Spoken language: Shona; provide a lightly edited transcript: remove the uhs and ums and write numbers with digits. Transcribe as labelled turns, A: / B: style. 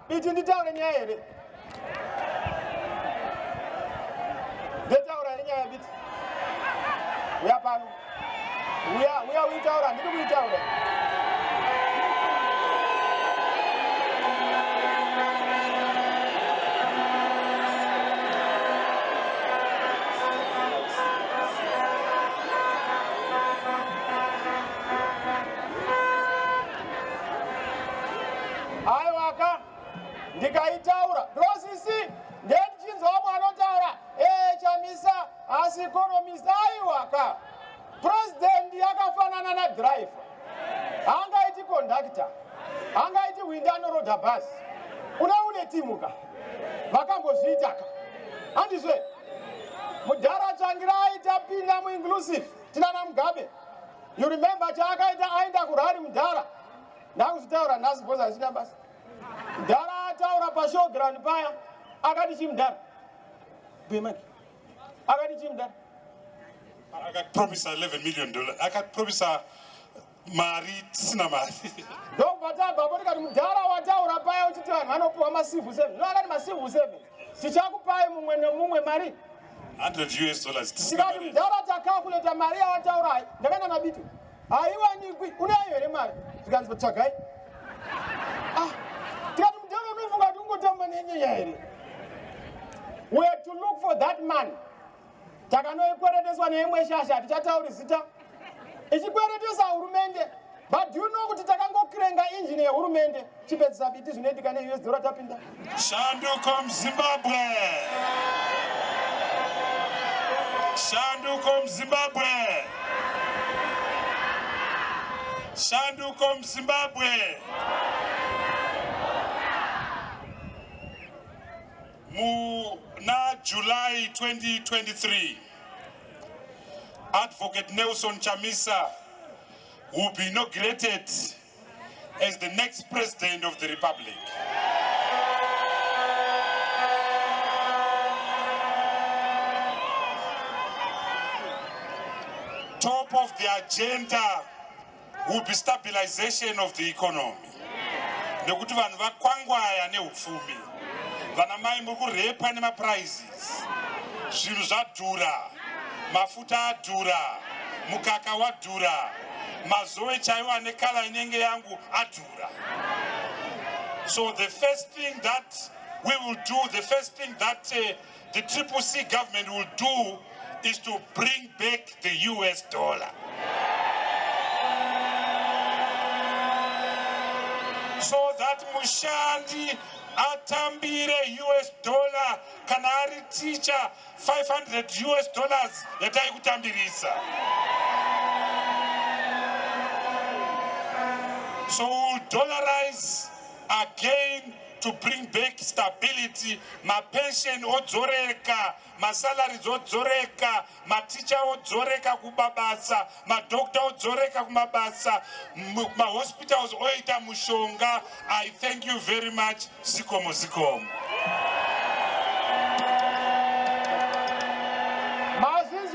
A: Biti nditaure nyaya here. Ndetaura nyaya Biti. Uya pano. Uya uitaura, ndiri kuitaura. Aiwaka ndikaitaura prosisi ndechinzwa mwana otaura chamisa asi economist aiwaka president yakafanana na driver angaiti conductor angaiti winda anoroda bus une timuka vakambozviitaka andizve mudhara tsvangira aita pinda muinclusive tinana Mugabe you remember chaakaita aenda kurari mudhara ndakuzvitaura nhasi bhoza asina basa mudhara ataura pashowground paya akati chimudhara bemaki akati chimudhara
B: akapromisa $11 million akapromisa mari tisina mari
A: ndokubvatabva potikati mudhara wataura paya uchiti vanhu vanopiwa masivu 7 noakati masivu 7 tichakupai mumwe nemumwe mari
B: $100
A: tikati mudhara takakuleta mari yawataura ndakaenda naBiti haiwanikwi unayo here mari tikanzi tsvagai tikati mudhara unofunga kuti ungotamba nenyaya here we have to look for that man takanoikwereteswa neimwe shasha tichatauri zita ichikweretesa hurumende but do you know kuti takangokirenga injini yehurumende chipedzisa Biti zvinoitika ne$US tapinda
B: Shanduko Zimbabwe Shanduko Zimbabwe Shanduko Zimbabwe na July 2023 Advocate Nelson Chamisa will be inaugurated as the next president of the Republic. Top of the agenda will be stabilization of the economy. Nekuti vanhu vakwangwaya neupfumi. Vana mai muri kurepa nema prices. Zvinhu zvadhura. Mafuta adhura. Mukaka wadhura. Mazoe chaiwa nekala inenge yangu adhura. So the first thing that we will do, the first thing that the CCC government will do is to bring back the US dollar. So that mushandi atambire US dollar kana ari teacher $500 yatai kutambirisa. So we'll dollarize again to bring back stability. Ma pension odzoreka, ma salaries odzoreka, ma teacher odzoreka kumabasa, ma doctor odzoreka kumabasa, ma hospitals oita mushonga. I thank you very much. Zikomo zikomo.